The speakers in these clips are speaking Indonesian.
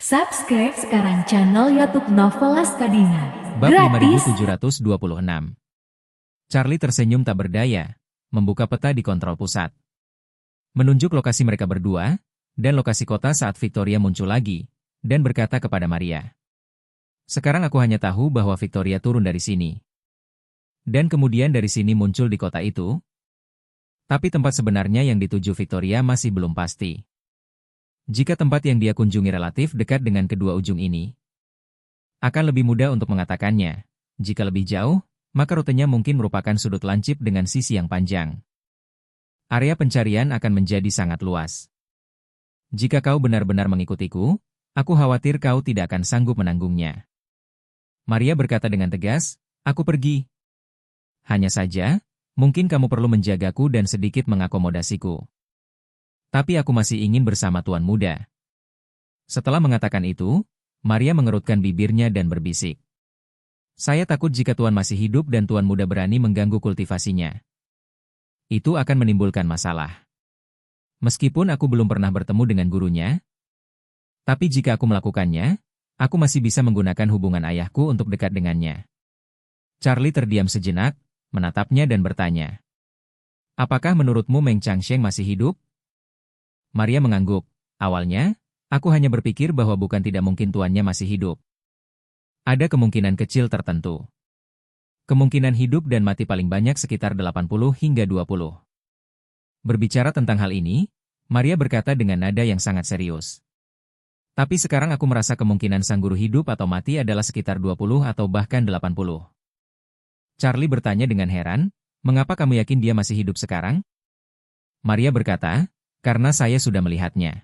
Subscribe sekarang channel YouTube Novelas Kadina. Bab Gratis. 5726. Charlie tersenyum tak berdaya, membuka peta di kontrol pusat. Menunjuk lokasi mereka berdua, dan lokasi kota saat Victoria muncul lagi, dan berkata kepada Maria. Sekarang aku hanya tahu bahwa Victoria turun dari sini. Dan kemudian dari sini muncul di kota itu. Tapi tempat sebenarnya yang dituju Victoria masih belum pasti. Jika tempat yang dia kunjungi relatif dekat dengan kedua ujung ini, akan lebih mudah untuk mengatakannya. Jika lebih jauh, maka rutenya mungkin merupakan sudut lancip dengan sisi yang panjang. Area pencarian akan menjadi sangat luas. Jika kau benar-benar mengikutiku, aku khawatir kau tidak akan sanggup menanggungnya. Maria berkata dengan tegas, aku pergi. Hanya saja, mungkin kamu perlu menjagaku dan sedikit mengakomodasiku. Tapi aku masih ingin bersama Tuan Muda. Setelah mengatakan itu, Maria mengerutkan bibirnya dan berbisik. Saya takut jika Tuan masih hidup dan Tuan Muda berani mengganggu kultivasinya. Itu akan menimbulkan masalah. Meskipun aku belum pernah bertemu dengan gurunya, tapi jika aku melakukannya, aku masih bisa menggunakan hubungan ayahku untuk dekat dengannya. Charlie terdiam sejenak, menatapnya dan bertanya. Apakah menurutmu Meng Changsheng masih hidup? Maria mengangguk. Awalnya, aku hanya berpikir bahwa bukan tidak mungkin tuannya masih hidup. Ada kemungkinan kecil tertentu. Kemungkinan hidup dan mati paling banyak sekitar 80 hingga 20. Berbicara tentang hal ini, Maria berkata dengan nada yang sangat serius. Tapi sekarang aku merasa kemungkinan sang guru hidup atau mati adalah sekitar 20 atau bahkan 80. Charlie bertanya dengan heran, mengapa kamu yakin dia masih hidup sekarang? Maria berkata, karena saya sudah melihatnya.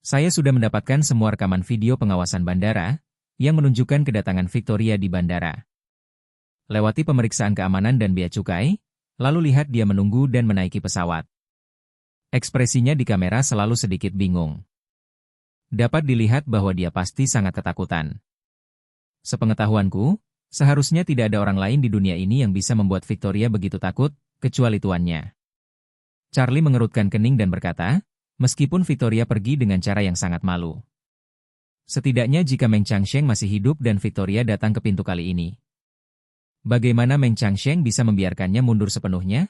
Saya sudah mendapatkan semua rekaman video pengawasan bandara yang menunjukkan kedatangan Victoria di bandara. Lewati pemeriksaan keamanan dan bea cukai, lalu lihat dia menunggu dan menaiki pesawat. Ekspresinya di kamera selalu sedikit bingung. Dapat dilihat bahwa dia pasti sangat ketakutan. Sepengetahuanku, seharusnya tidak ada orang lain di dunia ini yang bisa membuat Victoria begitu takut, kecuali tuannya. Charlie mengerutkan kening dan berkata, meskipun Victoria pergi dengan cara yang sangat malu. Setidaknya jika Meng Changsheng masih hidup dan Victoria datang ke pintu kali ini. Bagaimana Meng Changsheng bisa membiarkannya mundur sepenuhnya?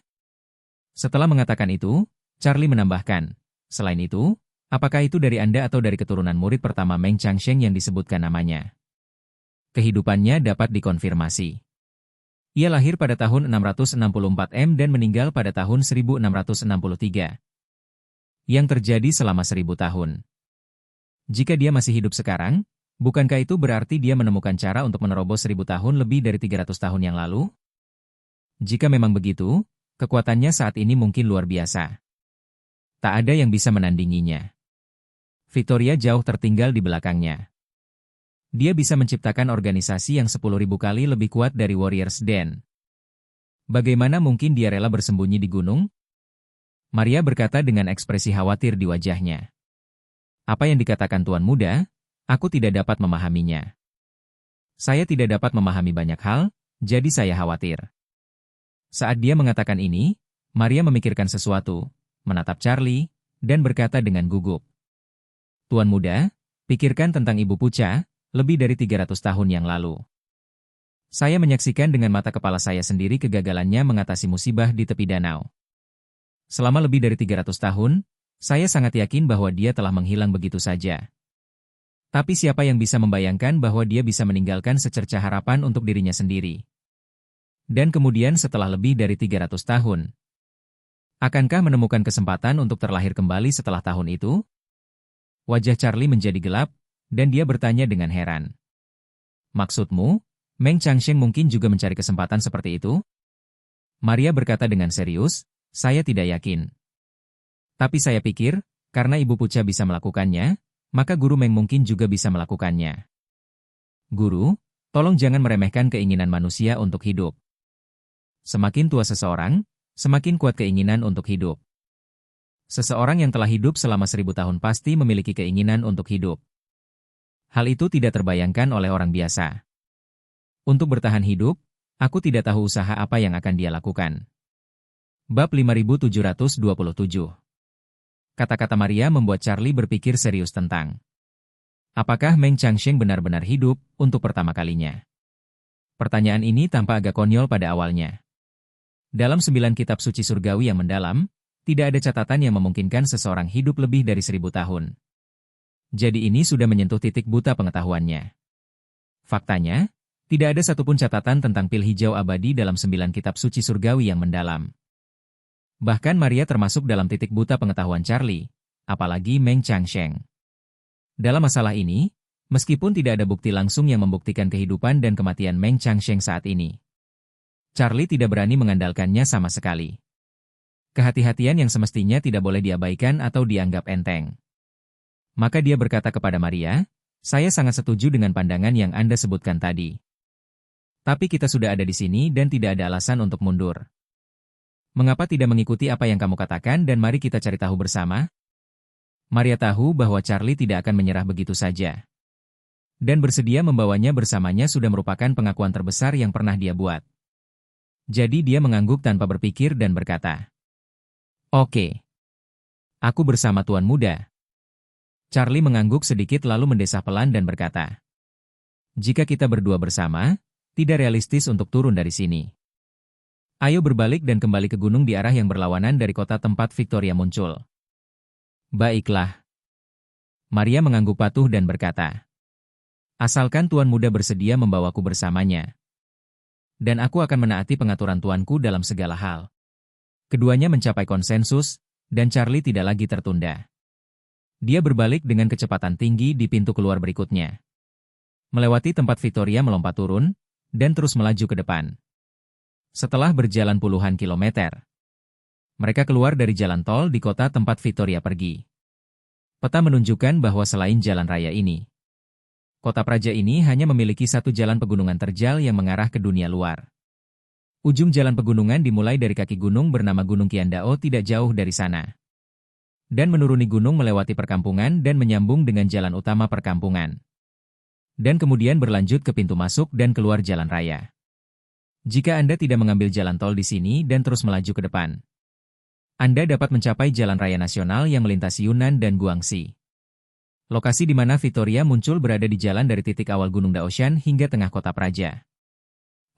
Setelah mengatakan itu, Charlie menambahkan, selain itu, apakah itu dari Anda atau dari keturunan murid pertama Meng Changsheng yang disebutkan namanya? Kehidupannya dapat dikonfirmasi. Ia lahir pada tahun 664 dan meninggal pada tahun 1663. Yang terjadi selama 1000 tahun. Jika dia masih hidup sekarang, bukankah itu berarti dia menemukan cara untuk menerobos 1000 tahun lebih dari 300 tahun yang lalu? Jika memang begitu, kekuatannya saat ini mungkin luar biasa. Tak ada yang bisa menandinginya. Victoria jauh tertinggal di belakangnya. Dia bisa menciptakan organisasi yang 10.000 kali lebih kuat dari Warriors Den. Bagaimana mungkin dia rela bersembunyi di gunung? Maria berkata dengan ekspresi khawatir di wajahnya. Apa yang dikatakan Tuan Muda, aku tidak dapat memahaminya. Saya tidak dapat memahami banyak hal, jadi saya khawatir. Saat dia mengatakan ini, Maria memikirkan sesuatu, menatap Charlie, dan berkata dengan gugup. Tuan Muda, pikirkan tentang Ibu Puca, lebih dari 300 tahun yang lalu. Saya menyaksikan dengan mata kepala saya sendiri kegagalannya mengatasi musibah di tepi danau. Selama lebih dari 300 tahun, saya sangat yakin bahwa dia telah menghilang begitu saja. Tapi siapa yang bisa membayangkan bahwa dia bisa meninggalkan secercah harapan untuk dirinya sendiri? Dan kemudian setelah lebih dari 300 tahun, akankah menemukan kesempatan untuk terlahir kembali setelah tahun itu? Wajah Charlie menjadi gelap, dan dia bertanya dengan heran. Maksudmu, Meng Changsheng mungkin juga mencari kesempatan seperti itu? Maria berkata dengan serius, saya tidak yakin. Tapi saya pikir, karena Ibu Puca bisa melakukannya, maka Guru Meng mungkin juga bisa melakukannya. Guru, tolong jangan meremehkan keinginan manusia untuk hidup. Semakin tua seseorang, semakin kuat keinginan untuk hidup. Seseorang yang telah hidup selama 1000 tahun pasti memiliki keinginan untuk hidup. Hal itu tidak terbayangkan oleh orang biasa. Untuk bertahan hidup, aku tidak tahu usaha apa yang akan dia lakukan. Bab 5727. Kata-kata Maria membuat Charlie berpikir serius tentang Apakah Meng Changsheng benar-benar hidup untuk pertama kalinya? Pertanyaan ini tampak agak konyol pada awalnya. Dalam 9 kitab suci surgawi yang mendalam, tidak ada catatan yang memungkinkan seseorang hidup lebih dari 1000 tahun. Jadi ini sudah menyentuh titik buta pengetahuannya. Faktanya, tidak ada satupun catatan tentang pil hijau abadi dalam 9 kitab suci surgawi yang mendalam. Bahkan Maria termasuk dalam titik buta pengetahuan Charlie, apalagi Meng Changsheng. Dalam masalah ini, meskipun tidak ada bukti langsung yang membuktikan kehidupan dan kematian Meng Changsheng saat ini, Charlie tidak berani mengandalkannya sama sekali. Kehati-hatian yang semestinya tidak boleh diabaikan atau dianggap enteng. Maka dia berkata kepada Maria, "Saya sangat setuju dengan pandangan yang Anda sebutkan tadi. Tapi kita sudah ada di sini dan tidak ada alasan untuk mundur. Mengapa tidak mengikuti apa yang kamu katakan dan mari kita cari tahu bersama?" Maria tahu bahwa Charlie tidak akan menyerah begitu saja. Dan bersedia membawanya bersamanya sudah merupakan pengakuan terbesar yang pernah dia buat. Jadi dia mengangguk tanpa berpikir dan berkata, "Oke. Aku bersama Tuan Muda." Charlie mengangguk sedikit lalu mendesah pelan dan berkata, "Jika kita berdua bersama, tidak realistis untuk turun dari sini. Ayo berbalik dan kembali ke gunung di arah yang berlawanan dari kota tempat Victoria muncul." "Baiklah." Maria mengangguk patuh dan berkata, "Asalkan Tuan Muda bersedia membawaku bersamanya. Dan aku akan menaati pengaturan tuanku dalam segala hal." Keduanya mencapai konsensus, dan Charlie tidak lagi tertunda. Dia berbalik dengan kecepatan tinggi di pintu keluar berikutnya. Melewati tempat Victoria melompat turun, dan terus melaju ke depan. Setelah berjalan puluhan kilometer, mereka keluar dari jalan tol di kota tempat Victoria pergi. Peta menunjukkan bahwa selain jalan raya ini, kota Praja ini hanya memiliki satu jalan pegunungan terjal yang mengarah ke dunia luar. Ujung jalan pegunungan dimulai dari kaki gunung bernama Gunung Qiandao tidak jauh dari sana. Dan menuruni gunung melewati perkampungan dan menyambung dengan jalan utama perkampungan. Dan kemudian berlanjut ke pintu masuk dan keluar jalan raya. Jika Anda tidak mengambil jalan tol di sini dan terus melaju ke depan, Anda dapat mencapai jalan raya nasional yang melintasi Yunnan dan Guangxi. Lokasi di mana Victoria muncul berada di jalan dari titik awal Gunung Daoshan hingga tengah kota Praja.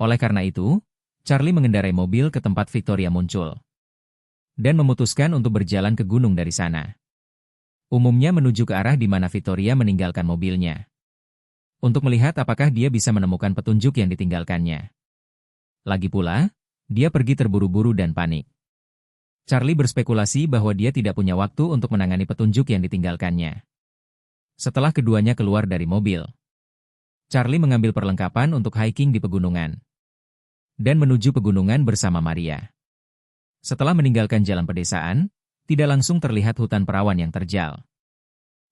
Oleh karena itu, Charlie mengendarai mobil ke tempat Victoria muncul. Dan memutuskan untuk berjalan ke gunung dari sana. Umumnya menuju ke arah di mana Victoria meninggalkan mobilnya. Untuk melihat apakah dia bisa menemukan petunjuk yang ditinggalkannya. Lagi pula, dia pergi terburu-buru dan panik. Charlie berspekulasi bahwa dia tidak punya waktu untuk menangani petunjuk yang ditinggalkannya. Setelah keduanya keluar dari mobil, Charlie mengambil perlengkapan untuk hiking di pegunungan. Dan menuju pegunungan bersama Maria. Setelah meninggalkan jalan pedesaan, tidak langsung terlihat hutan perawan yang terjal.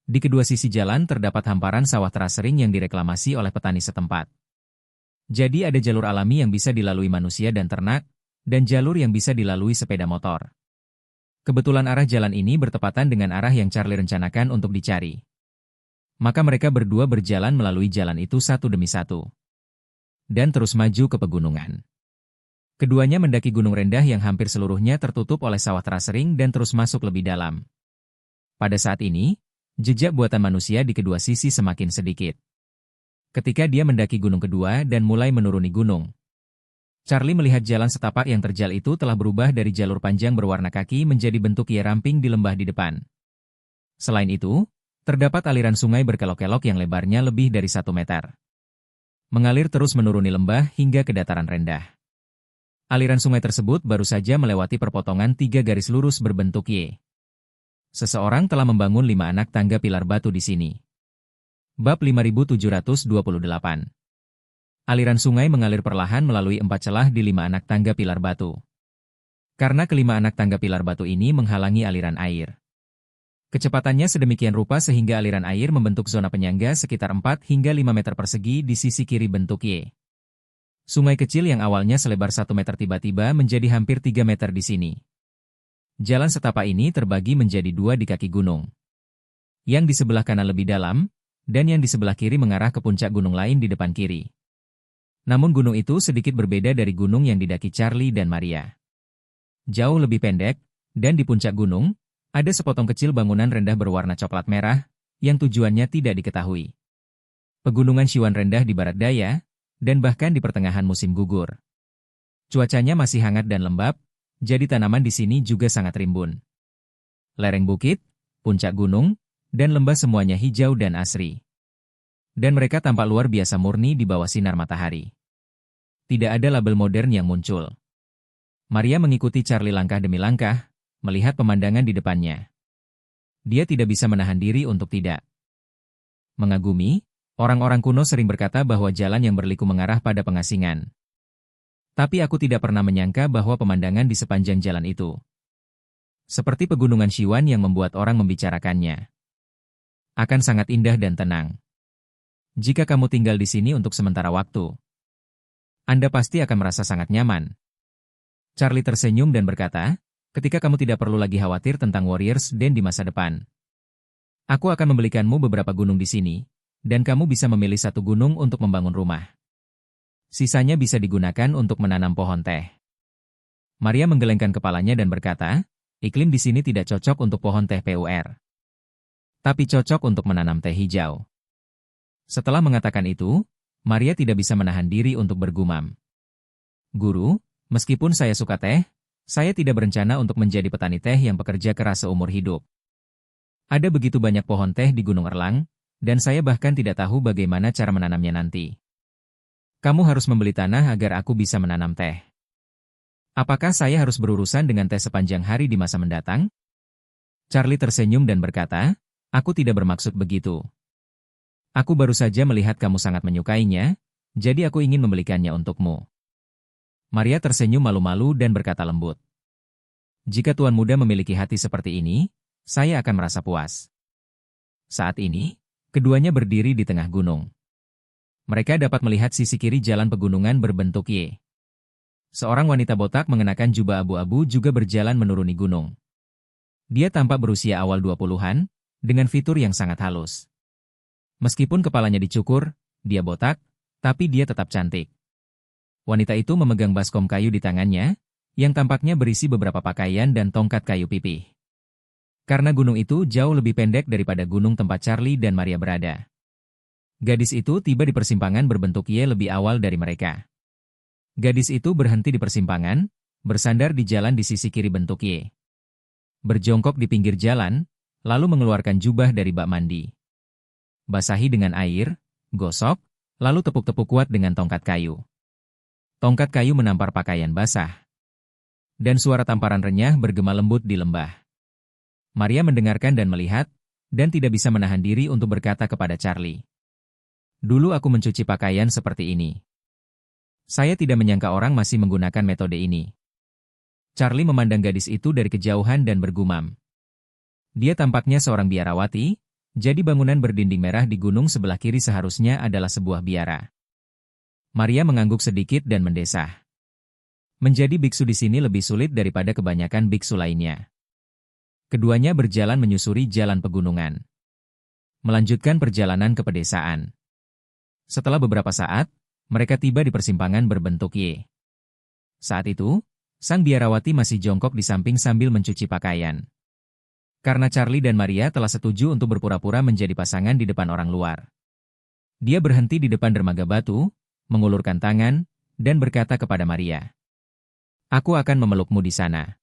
Di kedua sisi jalan terdapat hamparan sawah terasering yang direklamasi oleh petani setempat. Jadi ada jalur alami yang bisa dilalui manusia dan ternak, dan jalur yang bisa dilalui sepeda motor. Kebetulan arah jalan ini bertepatan dengan arah yang Charlie rencanakan untuk dicari. Maka mereka berdua berjalan melalui jalan itu satu demi satu. Dan terus maju ke pegunungan. Keduanya mendaki gunung rendah yang hampir seluruhnya tertutup oleh sawah terasering dan terus masuk lebih dalam. Pada saat ini, jejak buatan manusia di kedua sisi semakin sedikit. Ketika dia mendaki gunung kedua dan mulai menuruni gunung, Charlie melihat jalan setapak yang terjal itu telah berubah dari jalur panjang berwarna kaki menjadi bentuk Y ramping di lembah di depan. Selain itu, terdapat aliran sungai berkelok-kelok yang lebarnya lebih dari 1 meter. Mengalir terus menuruni lembah hingga ke dataran rendah. Aliran sungai tersebut baru saja melewati perpotongan 3 garis lurus berbentuk Y. Seseorang telah membangun 5 anak tangga pilar batu di sini. Bab 5728. Aliran sungai mengalir perlahan melalui 4 celah di 5 anak tangga pilar batu. Karena kelima anak tangga pilar batu ini menghalangi aliran air. Kecepatannya sedemikian rupa sehingga aliran air membentuk zona penyangga sekitar 4 hingga 5 meter persegi di sisi kiri bentuk Y. Sungai kecil yang awalnya selebar 1 meter tiba-tiba menjadi hampir 3 meter di sini. Jalan setapak ini terbagi menjadi 2 di kaki gunung. Yang di sebelah kanan lebih dalam, dan yang di sebelah kiri mengarah ke puncak gunung lain di depan kiri. Namun gunung itu sedikit berbeda dari gunung yang didaki Charlie dan Maria. Jauh lebih pendek, dan di puncak gunung, ada sepotong kecil bangunan rendah berwarna coklat merah, yang tujuannya tidak diketahui. Pegunungan Siwan rendah di barat daya, dan bahkan di pertengahan musim gugur. Cuacanya masih hangat dan lembab, jadi tanaman di sini juga sangat rimbun. Lereng bukit, puncak gunung, dan lembah semuanya hijau dan asri. Dan mereka tampak luar biasa murni di bawah sinar matahari. Tidak ada label modern yang muncul. Maria mengikuti Charlie langkah demi langkah, melihat pemandangan di depannya. Dia tidak bisa menahan diri untuk tidak mengagumi. Orang-orang kuno sering berkata bahwa jalan yang berliku mengarah pada pengasingan. Tapi aku tidak pernah menyangka bahwa pemandangan di sepanjang jalan itu seperti pegunungan Siwan yang membuat orang membicarakannya. Akan sangat indah dan tenang. Jika kamu tinggal di sini untuk sementara waktu, Anda pasti akan merasa sangat nyaman. Charlie tersenyum dan berkata, ketika kamu tidak perlu lagi khawatir tentang Warriors Den di masa depan. Aku akan membelikanmu beberapa gunung di sini, dan kamu bisa memilih satu gunung untuk membangun rumah. Sisanya bisa digunakan untuk menanam pohon teh. Maria menggelengkan kepalanya dan berkata, iklim di sini tidak cocok untuk pohon teh PUR. Tapi cocok untuk menanam teh hijau. Setelah mengatakan itu, Maria tidak bisa menahan diri untuk bergumam. Guru, meskipun saya suka teh, saya tidak berencana untuk menjadi petani teh yang bekerja keras seumur hidup. Ada begitu banyak pohon teh di Gunung Erlang, dan saya bahkan tidak tahu bagaimana cara menanamnya nanti. Kamu harus membeli tanah agar aku bisa menanam teh. Apakah saya harus berurusan dengan teh sepanjang hari di masa mendatang? Charlie tersenyum dan berkata, aku tidak bermaksud begitu. Aku baru saja melihat kamu sangat menyukainya, jadi aku ingin membelikannya untukmu. Maria tersenyum malu-malu dan berkata lembut. Jika Tuan Muda memiliki hati seperti ini, saya akan merasa puas. Saat ini, keduanya berdiri di tengah gunung. Mereka dapat melihat sisi kiri jalan pegunungan berbentuk Y. Seorang wanita botak mengenakan jubah abu-abu juga berjalan menuruni gunung. Dia tampak berusia awal 20-an, dengan fitur yang sangat halus. Meskipun kepalanya dicukur, dia botak, tapi dia tetap cantik. Wanita itu memegang baskom kayu di tangannya, yang tampaknya berisi beberapa pakaian dan tongkat kayu pipih. Karena gunung itu jauh lebih pendek daripada gunung tempat Charlie dan Maria berada. Gadis itu tiba di persimpangan berbentuk Y lebih awal dari mereka. Gadis itu berhenti di persimpangan, bersandar di jalan di sisi kiri bentuk Y. Berjongkok di pinggir jalan, lalu mengeluarkan jubah dari bak mandi. Basahi dengan air, gosok, lalu tepuk-tepuk kuat dengan tongkat kayu. Tongkat kayu menampar pakaian basah. Dan suara tamparan renyah bergema lembut di lembah. Maria mendengarkan dan melihat, dan tidak bisa menahan diri untuk berkata kepada Charlie. Dulu aku mencuci pakaian seperti ini. Saya tidak menyangka orang masih menggunakan metode ini. Charlie memandang gadis itu dari kejauhan dan bergumam. Dia tampaknya seorang biarawati, jadi bangunan berdinding merah di gunung sebelah kiri seharusnya adalah sebuah biara. Maria mengangguk sedikit dan mendesah. Menjadi biksu di sini lebih sulit daripada kebanyakan biksu lainnya. Keduanya berjalan menyusuri jalan pegunungan. Melanjutkan perjalanan ke pedesaan. Setelah beberapa saat, mereka tiba di persimpangan berbentuk Y. Saat itu, sang biarawati masih jongkok di samping sambil mencuci pakaian. Karena Charlie dan Maria telah setuju untuk berpura-pura menjadi pasangan di depan orang luar. Dia berhenti di depan dermaga batu, mengulurkan tangan, dan berkata kepada Maria. Aku akan memelukmu di sana.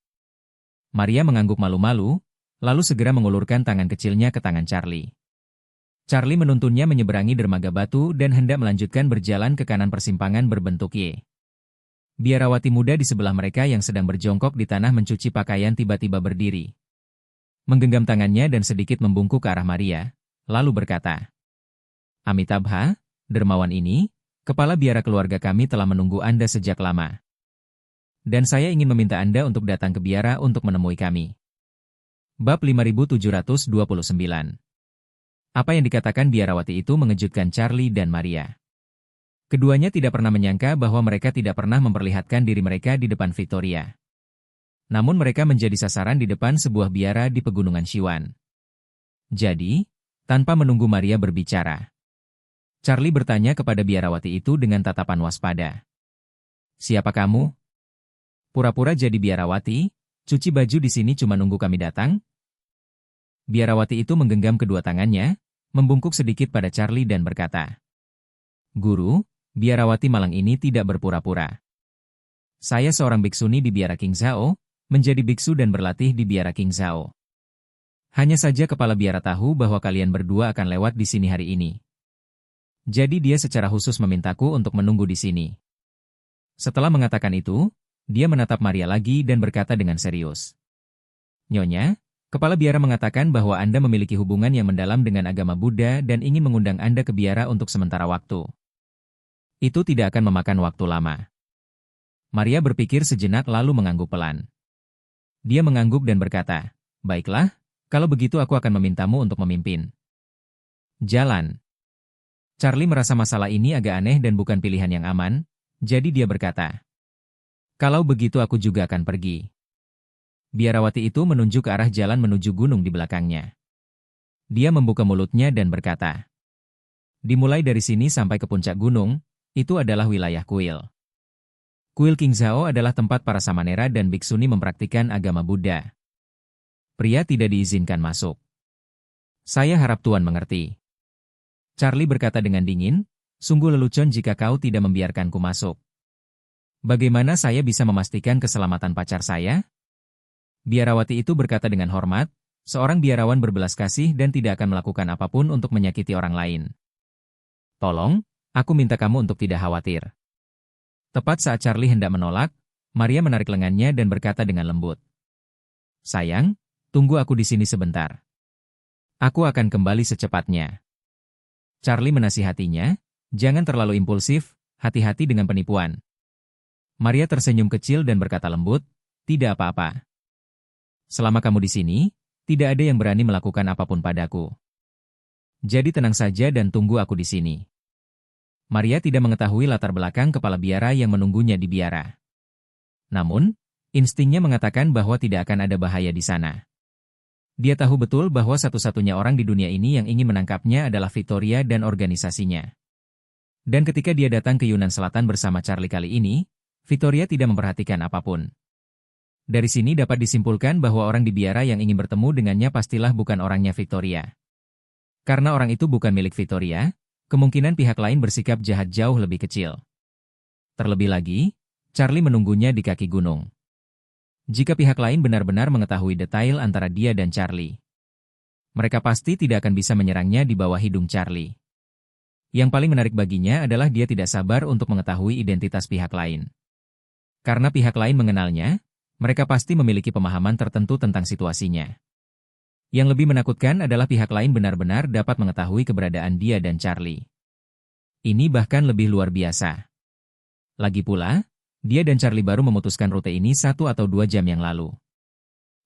Maria mengangguk malu-malu, lalu segera mengulurkan tangan kecilnya ke tangan Charlie. Charlie menuntunnya menyeberangi dermaga batu dan hendak melanjutkan berjalan ke kanan persimpangan berbentuk Y. Biarawati muda di sebelah mereka yang sedang berjongkok di tanah mencuci pakaian tiba-tiba berdiri. Menggenggam tangannya dan sedikit membungkuk ke arah Maria, lalu berkata, Amitabha, dermawan ini, kepala biara keluarga kami telah menunggu Anda sejak lama. Dan saya ingin meminta Anda untuk datang ke biara untuk menemui kami. Bab 5729. Apa yang dikatakan biarawati itu mengejutkan Charlie dan Maria. Keduanya tidak pernah menyangka bahwa mereka tidak pernah memperlihatkan diri mereka di depan Victoria. Namun mereka menjadi sasaran di depan sebuah biara di pegunungan Siwan. Jadi, tanpa menunggu Maria berbicara, Charlie bertanya kepada biarawati itu dengan tatapan waspada. Siapa kamu? Pura-pura jadi biarawati, cuci baju di sini cuma nunggu kami datang? Biarawati itu menggenggam kedua tangannya, membungkuk sedikit pada Charlie dan berkata, Guru, biarawati malang ini tidak berpura-pura. Saya seorang biksuni di biara King Zhao, menjadi biksu dan berlatih di biara King Zhao. Hanya saja kepala biara tahu bahwa kalian berdua akan lewat di sini hari ini. Jadi dia secara khusus memintaku untuk menunggu di sini. Setelah mengatakan itu, dia menatap Maria lagi dan berkata dengan serius. Nyonya, kepala biara mengatakan bahwa Anda memiliki hubungan yang mendalam dengan agama Buddha dan ingin mengundang Anda ke biara untuk sementara waktu. Itu tidak akan memakan waktu lama. Maria berpikir sejenak lalu mengangguk pelan. Dia mengangguk dan berkata, baiklah, kalau begitu aku akan memintamu untuk memimpin. Jalan. Charlie merasa masalah ini agak aneh dan bukan pilihan yang aman, jadi dia berkata, kalau begitu aku juga akan pergi. Biarawati itu menunjuk ke arah jalan menuju gunung di belakangnya. Dia membuka mulutnya dan berkata, dimulai dari sini sampai ke puncak gunung, itu adalah wilayah kuil. Kuil King Zhao adalah tempat para samanera dan biksuni mempraktikkan agama Buddha. Pria tidak diizinkan masuk. Saya harap Tuan mengerti. Charlie berkata dengan dingin, sungguh lelucon jika kau tidak membiarkanku masuk. Bagaimana saya bisa memastikan keselamatan pacar saya? Biarawati itu berkata dengan hormat, seorang biarawan berbelas kasih dan tidak akan melakukan apapun untuk menyakiti orang lain. Tolong, aku minta kamu untuk tidak khawatir. Tepat saat Charlie hendak menolak, Maria menarik lengannya dan berkata dengan lembut. Sayang, tunggu aku di sini sebentar. Aku akan kembali secepatnya. Charlie menasihatinya, jangan terlalu impulsif, hati-hati dengan penipuan. Maria tersenyum kecil dan berkata lembut, tidak apa-apa. Selama kamu di sini, tidak ada yang berani melakukan apapun padaku. Jadi tenang saja dan tunggu aku di sini. Maria tidak mengetahui latar belakang kepala biara yang menunggunya di biara. Namun, instingnya mengatakan bahwa tidak akan ada bahaya di sana. Dia tahu betul bahwa satu-satunya orang di dunia ini yang ingin menangkapnya adalah Victoria dan organisasinya. Dan ketika dia datang ke Yunan Selatan bersama Charlie kali ini, Victoria tidak memperhatikan apapun. Dari sini dapat disimpulkan bahwa orang di biara yang ingin bertemu dengannya pastilah bukan orangnya Victoria. Karena orang itu bukan milik Victoria, kemungkinan pihak lain bersikap jahat jauh lebih kecil. Terlebih lagi, Charlie menunggunya di kaki gunung. Jika pihak lain benar-benar mengetahui detail antara dia dan Charlie, mereka pasti tidak akan bisa menyerangnya di bawah hidung Charlie. Yang paling menarik baginya adalah dia tidak sabar untuk mengetahui identitas pihak lain. Karena pihak lain mengenalnya, mereka pasti memiliki pemahaman tertentu tentang situasinya. Yang lebih menakutkan adalah pihak lain benar-benar dapat mengetahui keberadaan dia dan Charlie. Ini bahkan lebih luar biasa. Lagi pula, dia dan Charlie baru memutuskan rute ini 1 atau 2 jam yang lalu.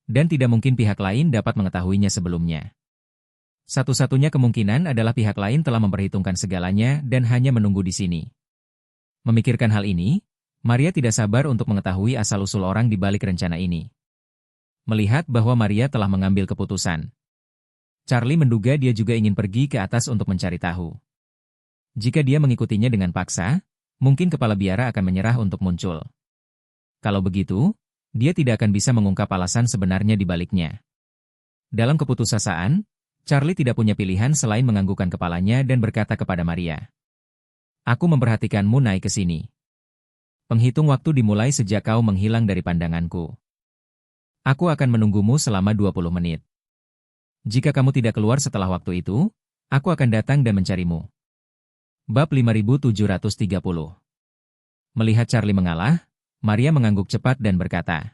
Dan tidak mungkin pihak lain dapat mengetahuinya sebelumnya. Satu-satunya kemungkinan adalah pihak lain telah memperhitungkan segalanya dan hanya menunggu di sini. Memikirkan hal ini, Maria tidak sabar untuk mengetahui asal-usul orang di balik rencana ini. Melihat bahwa Maria telah mengambil keputusan, Charlie menduga dia juga ingin pergi ke atas untuk mencari tahu. Jika dia mengikutinya dengan paksa, mungkin kepala biara akan menyerah untuk muncul. Kalau begitu, dia tidak akan bisa mengungkap alasan sebenarnya di baliknya. Dalam keputusasaan, Charlie tidak punya pilihan selain menganggukkan kepalanya dan berkata kepada Maria, aku memperhatikanmu naik ke sini. Penghitung waktu dimulai sejak kau menghilang dari pandanganku. Aku akan menunggumu selama 20 menit. Jika kamu tidak keluar setelah waktu itu, aku akan datang dan mencarimu. Bab 5730. Melihat Charlie mengalah, Maria mengangguk cepat dan berkata,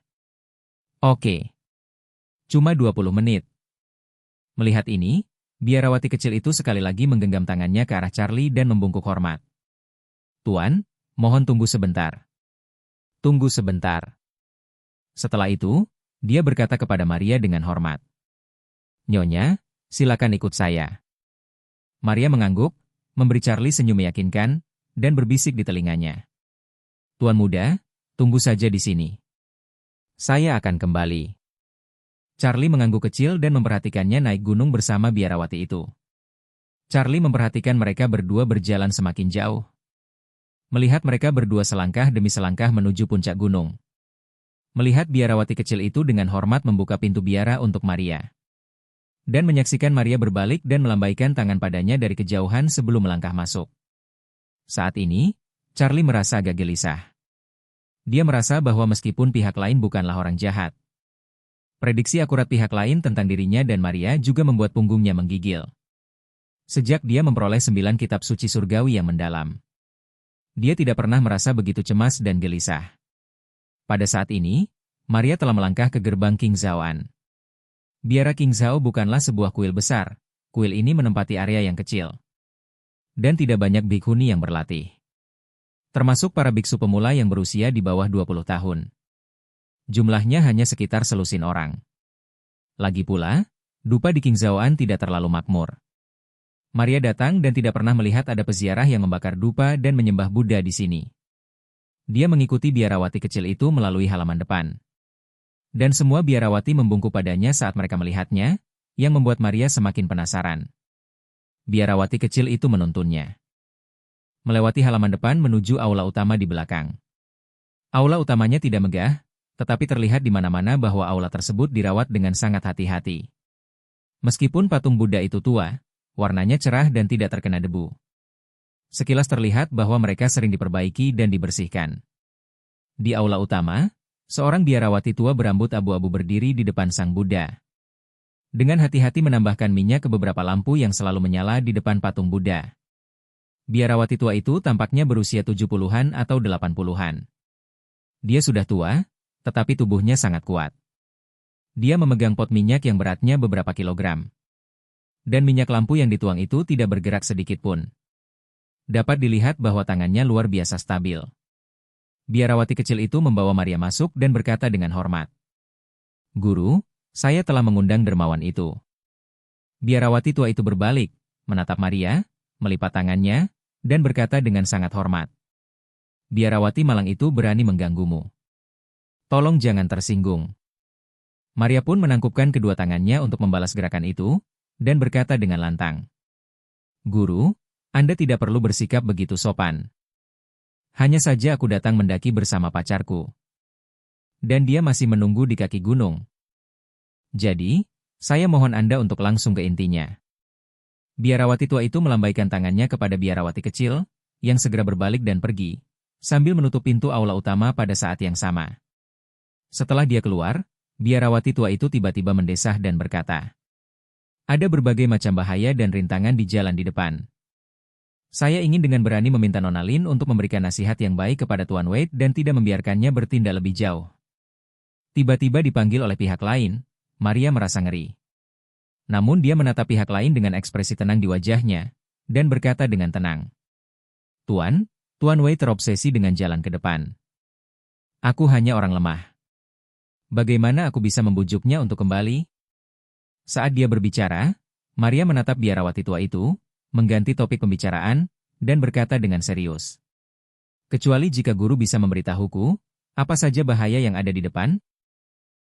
oke. Cuma 20 menit. Melihat ini, biarawati kecil itu sekali lagi menggenggam tangannya ke arah Charlie dan membungkuk hormat. Tuan, mohon tunggu sebentar. Tunggu sebentar. Setelah itu, dia berkata kepada Maria dengan hormat. Nyonya, silakan ikut saya. Maria mengangguk, memberi Charlie senyum meyakinkan, dan berbisik di telinganya. Tuan muda, tunggu saja di sini. Saya akan kembali. Charlie mengangguk kecil dan memperhatikannya naik gunung bersama biarawati itu. Charlie memperhatikan mereka berdua berjalan semakin jauh. Melihat mereka berdua selangkah demi selangkah menuju puncak gunung. Melihat biarawati kecil itu dengan hormat membuka pintu biara untuk Maria. Dan menyaksikan Maria berbalik dan melambaikan tangan padanya dari kejauhan sebelum melangkah masuk. Saat ini, Charlie merasa agak gelisah. Dia merasa bahwa meskipun pihak lain bukanlah orang jahat, prediksi akurat pihak lain tentang dirinya dan Maria juga membuat punggungnya menggigil. Sejak dia memperoleh 9 kitab suci surgawi yang mendalam, dia tidak pernah merasa begitu cemas dan gelisah. Pada saat ini, Maria telah melangkah ke gerbang King Zaoan. Biara King Zhao bukanlah sebuah kuil besar. Kuil ini menempati area yang kecil. Dan tidak banyak bhikkhuni yang berlatih. Termasuk para biksu pemula yang berusia di bawah 20 tahun. Jumlahnya hanya sekitar selusin orang. Lagi pula, dupa di King Zaoan tidak terlalu makmur. Maria datang dan tidak pernah melihat ada peziarah yang membakar dupa dan menyembah Buddha di sini. Dia mengikuti biarawati kecil itu melalui halaman depan. Dan semua biarawati membungkuk padanya saat mereka melihatnya, yang membuat Maria semakin penasaran. Biarawati kecil itu menuntunnya. Melewati halaman depan menuju aula utama di belakang. Aula utamanya tidak megah, tetapi terlihat di mana-mana bahwa aula tersebut dirawat dengan sangat hati-hati. Meskipun patung Buddha itu tua, warnanya cerah dan tidak terkena debu. Sekilas terlihat bahwa mereka sering diperbaiki dan dibersihkan. Di aula utama, seorang biarawati tua berambut abu-abu berdiri di depan sang Buddha. Dengan hati-hati menambahkan minyak ke beberapa lampu yang selalu menyala di depan patung Buddha. Biarawati tua itu tampaknya berusia 70-an atau 80-an. Dia sudah tua, tetapi tubuhnya sangat kuat. Dia memegang pot minyak yang beratnya beberapa kilogram. Dan minyak lampu yang dituang itu tidak bergerak sedikit pun. Dapat dilihat bahwa tangannya luar biasa stabil. Biarawati kecil itu membawa Maria masuk dan berkata dengan hormat. "Guru, saya telah mengundang dermawan itu." Biarawati tua itu berbalik, menatap Maria, melipat tangannya, dan berkata dengan sangat hormat. "Biarawati malang itu berani mengganggumu. Tolong jangan tersinggung." Maria pun menangkupkan kedua tangannya untuk membalas gerakan itu, dan berkata dengan lantang. "Guru, Anda tidak perlu bersikap begitu sopan. Hanya saja aku datang mendaki bersama pacarku. Dan dia masih menunggu di kaki gunung. Jadi, saya mohon Anda untuk langsung ke intinya." Biarawati tua itu melambaikan tangannya kepada biarawati kecil, yang segera berbalik dan pergi, sambil menutup pintu aula utama pada saat yang sama. Setelah dia keluar, biarawati tua itu tiba-tiba mendesah dan berkata, "Ada berbagai macam bahaya dan rintangan di jalan di depan. Saya ingin dengan berani meminta Nona Lin untuk memberikan nasihat yang baik kepada Tuan Wade dan tidak membiarkannya bertindak lebih jauh." Tiba-tiba dipanggil oleh pihak lain, Maria merasa ngeri. Namun dia menatap pihak lain dengan ekspresi tenang di wajahnya, dan berkata dengan tenang, Tuan Wade terobsesi dengan jalan ke depan. Aku hanya orang lemah. Bagaimana aku bisa membujuknya untuk kembali?" Saat dia berbicara, Maria menatap biarawati tua itu, mengganti topik pembicaraan, dan berkata dengan serius. "Kecuali jika guru bisa memberitahuku, apa saja bahaya yang ada di depan?"